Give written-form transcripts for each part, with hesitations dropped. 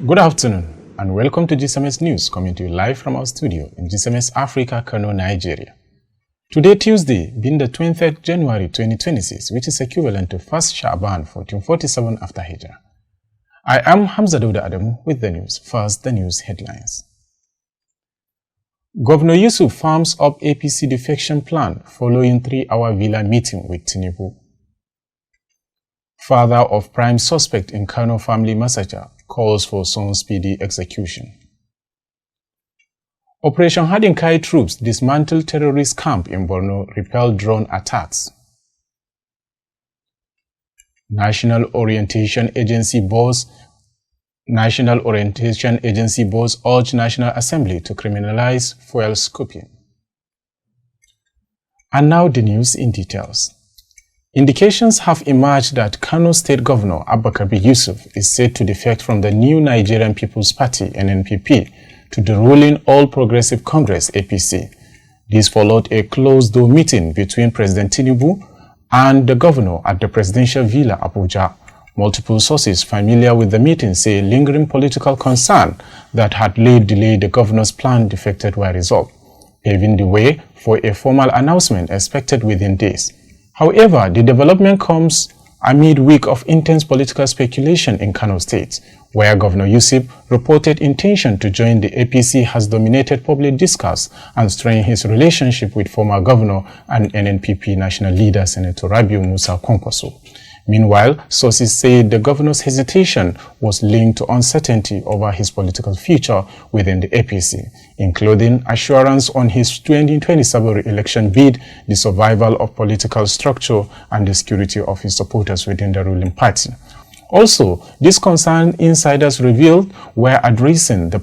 Good afternoon and welcome to GCMX News, coming to you live from our studio in GCMX Africa, Kano, Nigeria. Today, Tuesday, being the 20th January 2026, which is equivalent to 1st Sha'ban 1447 after Hijrah. I am Hamza Dauda Adamu with the news. First, the news headlines. Governor Yusuf firms up APC defection plan following 3-hour villa meeting with Tinubu. Father of prime suspect in Kano family massacre calls for son's speedy execution. Operation Hadinkai troops dismantle terrorist camp in Borno, repel drone attacks. National Orientation Agency boss urge National Assembly to criminalize fuel scooping. And now the news in details. Indications have emerged that Kano State Governor Abba Kabir Yusuf is set to defect from the new Nigerian People's Party (NNPP) to the ruling All Progressive Congress (APC). This followed a closed-door meeting between President Tinubu and the governor at the presidential villa Abuja. Multiple sources familiar with the meeting say lingering political concern that had laid delay the governor's plan defected were resolved, paving the way for a formal announcement expected within days. However, the development comes amid week of intense political speculation in Kano State, where Governor Yusuf reported intention to join the APC has dominated public discourse and strained his relationship with former governor and NNPP national leader Senator Rabiu Musa Kwankwaso. Meanwhile, sources say the governor's hesitation was linked to uncertainty over his political future within the APC, including assurance on his 2027 re-election bid, the survival of political structure, and the security of his supporters within the ruling party. Also, these concerned insiders revealed were addressing the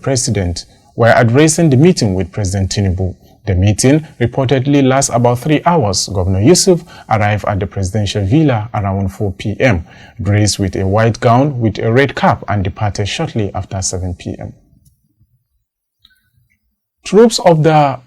meeting with President Tinubu. The meeting reportedly lasts about 3 hours. Governor Yusuf arrived at the presidential villa around 4 p.m., dressed with a white gown with a red cap, and departed shortly after 7 p.m. Troops of the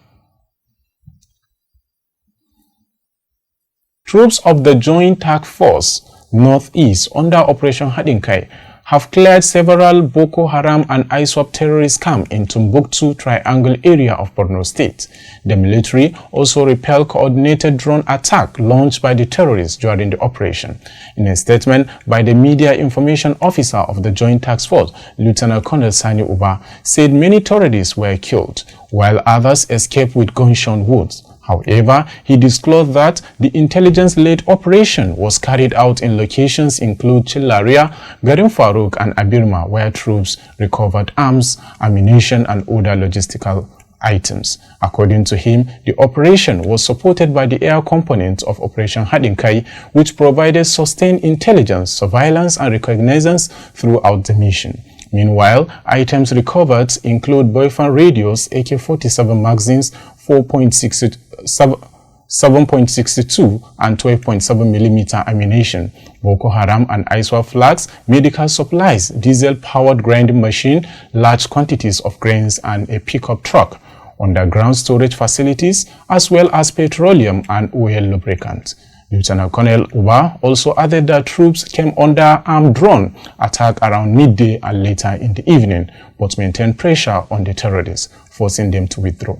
Joint Task Force Northeast under Operation Hadinkai have cleared several Boko Haram and ISWAP terrorist camps in Timbuktu Triangle area of Borno State. The military also repelled coordinated drone attack launched by the terrorists during the operation. In a statement by the media information officer of the Joint Task Force, Lieutenant Colonel Sani Uba, said many terrorists were killed, while others escaped with gunshot wounds. However, he disclosed that the intelligence-led operation was carried out in locations include Chilaria, Garin Farouk, and Abirma, where troops recovered arms, ammunition, and other logistical items. According to him, the operation was supported by the air component of Operation Hadinkai, which provided sustained intelligence, surveillance, and reconnaissance throughout the mission. Meanwhile, items recovered include boyfriend radios, AK-47 magazines, 7.62 and 12.7mm ammunition, Boko Haram and ISWAP flags, medical supplies, diesel-powered grinding machine, large quantities of grains, and a pickup truck, underground storage facilities, as well as petroleum and oil lubricants. Lieutenant Colonel Uba also added that troops came under armed drone attack around midday and later in the evening, but maintained pressure on the terrorists, forcing them to withdraw.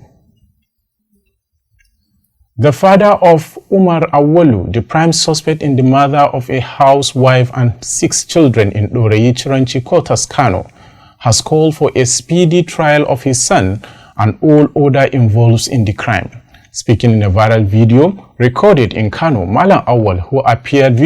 The father of Umar Awolu, the prime suspect in the murder of a housewife and 6 children in Doreyi Chiranchi Quarters, Kano, has called for a speedy trial of his son and all other involved in the crime. Speaking in a viral video recorded in Kano, Malam Awal, who appeared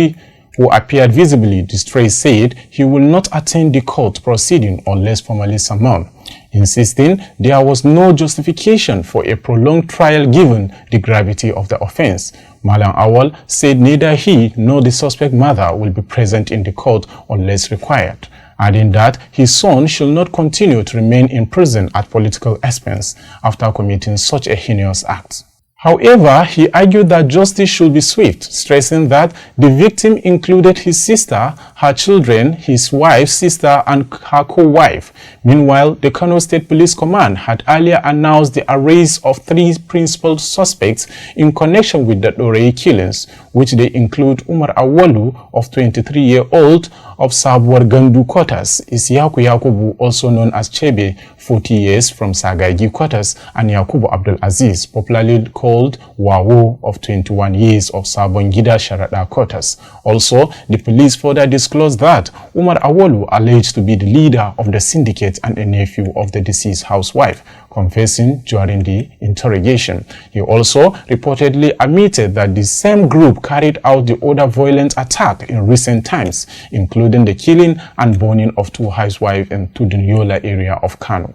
visibly distressed, said he will not attend the court proceeding unless formally summoned, insisting there was no justification for a prolonged trial given the gravity of the offense. Malam Awal said neither he nor the suspect mother will be present in the court unless required, adding that his son should not continue to remain in prison at political expense after committing such a heinous act. However, he argued that justice should be swift, stressing that the victim included his sister, her children, his wife's sister, and her co-wife. Meanwhile, the Kano State Police Command had earlier announced the arrest of 3 principal suspects in connection with the Dorei killings, which they include Umar Awolu of 23-year-old of Sabuwar Gandu quarters is Yaku Yakubu, also known as Chebe, 40 years, from Sagaigi quarters, and Yakubu Abdul Aziz, popularly called Wawo, of 21 years, of Sabongida Sharada quarters. Also, the police further disclosed that Umar Awolu, alleged to be the leader of the syndicate and a nephew of the deceased housewife, confessing during the interrogation. He also reportedly admitted that the same group carried out the other violent attack in recent times, including the killing and burning of two housewives in Tudunyola area of Kano.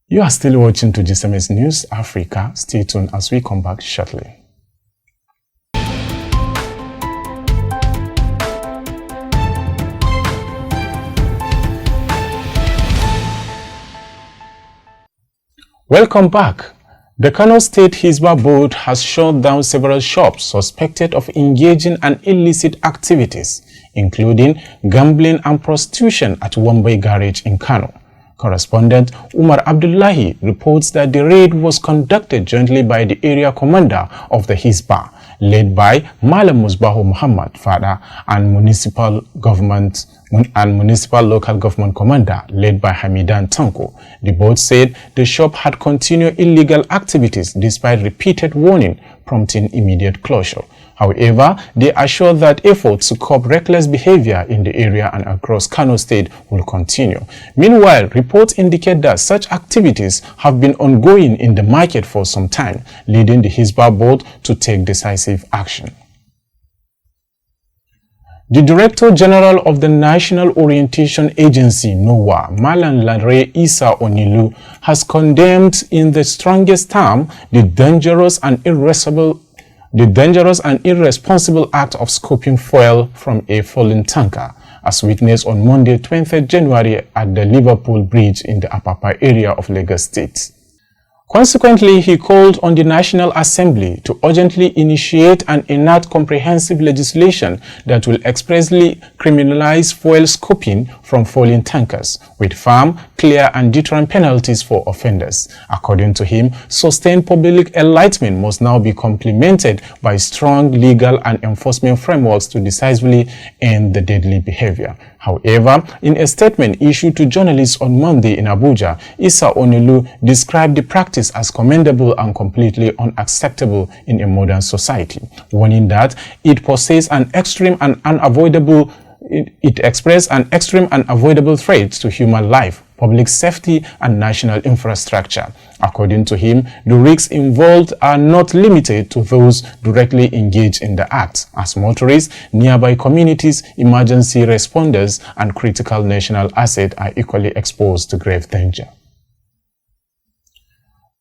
You are still watching to GCMX News Africa. Stay tuned as we come back shortly. Welcome back. The Kano State Hisba Board has shut down several shops suspected of engaging in illicit activities, including gambling and prostitution at Wambai Garage in Kano. Correspondent Umar Abdullahi reports that the raid was conducted jointly by the area commander of the Hisba, led by Malam Musbahu Muhammad Fada, and municipal local government commander led by Hamidan Tanko. The board said the shop had continued illegal activities despite repeated warning, prompting immediate closure. However, they assured that efforts to curb reckless behavior in the area and across Kano State will continue. Meanwhile, reports indicate that such activities have been ongoing in the market for some time, leading the Hisba board to take decisive action. The Director General of the National Orientation Agency, NOWA, Malan Lare Isa Onilu, has condemned in the strongest term the dangerous and irresponsible act of scooping fuel from a fallen tanker, as witnessed on Monday, 20th January at the Liverpool Bridge in the Apapa area of Lagos State. Consequently, he called on the National Assembly to urgently initiate and enact comprehensive legislation that will expressly criminalize fuel scooping from falling tankers, with firm, clear and deterrent penalties for offenders. According to him, sustained public enlightenment must now be complemented by strong legal and enforcement frameworks to decisively end the deadly behavior. However, in a statement issued to journalists on Monday in Abuja, Isa Onilu described the practice as commendable and completely unacceptable in a modern society, warning that it poses an extreme and unavoidable threat to human life, public safety and national infrastructure. According to him, the risks involved are not limited to those directly engaged in the act, as motorists, nearby communities, emergency responders and critical national assets are equally exposed to grave danger.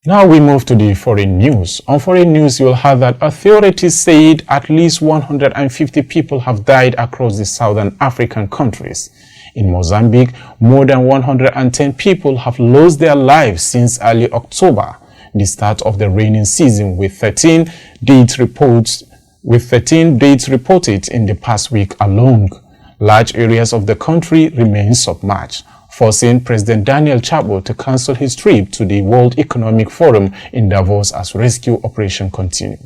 Now we move to the foreign news. On foreign news, you'll have that authorities said at least 150 people have died across the southern African countries. In Mozambique, more than 110 people have lost their lives since early October, the start of the rainy season, with 13 deaths reported in the past week alone. Large areas of the country remain submerged, forcing President Daniel Chapo to cancel his trip to the World Economic Forum in Davos as rescue operations continue.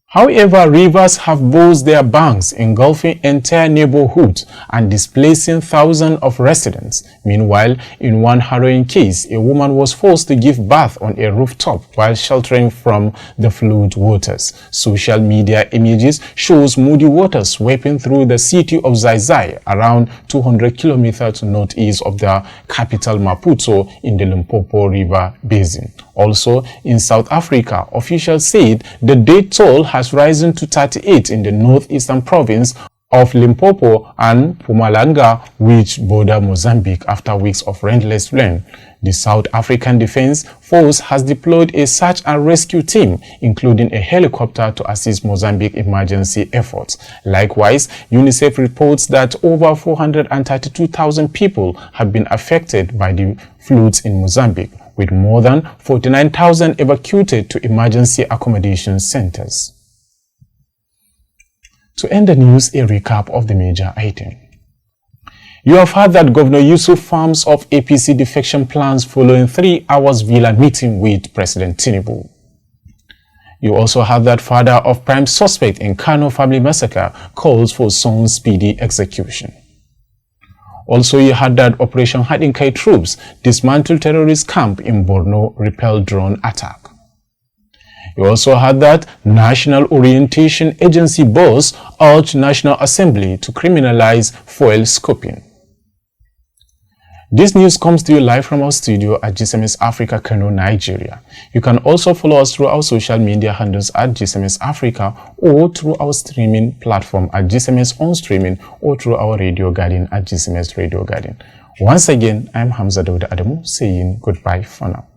However, rivers have burst their banks, engulfing entire neighborhoods and displacing thousands of residents. Meanwhile, in one harrowing case, a woman was forced to give birth on a rooftop while sheltering from the flood waters. Social media images shows muddy water sweeping through the city of Zaizai, around 200 kilometers northeast of the capital Maputo in the Limpopo River Basin. Also, in South Africa, officials said the death toll has risen to 38 in the northeastern province of Limpopo and Mpumalanga, which border Mozambique, after weeks of relentless rain. The South African Defense Force has deployed a search and rescue team, including a helicopter, to assist Mozambique emergency efforts. Likewise, UNICEF reports that over 432,000 people have been affected by the floods in Mozambique, with more than 49,000 evacuated to emergency accommodation centers. To end the news, a recap of the major item. You have heard that Governor Yusuf farms up APC defection plans following 3 hours villa meeting with President Tinubu. You also had that father of prime suspect in Kano family massacre calls for son's speedy execution. Also, you had that Operation Hadinkai troops dismantle terrorist camp in Borno, repel drone attack. You also had that National Orientation Agency boss urged National Assembly to criminalize fuel scoping. This news comes to you live from our studio at GCMX Africa, Kano, Nigeria. You can also follow us through our social media handles at GCMX Africa or through our streaming platform at GCMX On Streaming or through our radio garden at GCMX Radio Garden. Once again, I'm Hamza Dauda Adamu saying goodbye for now.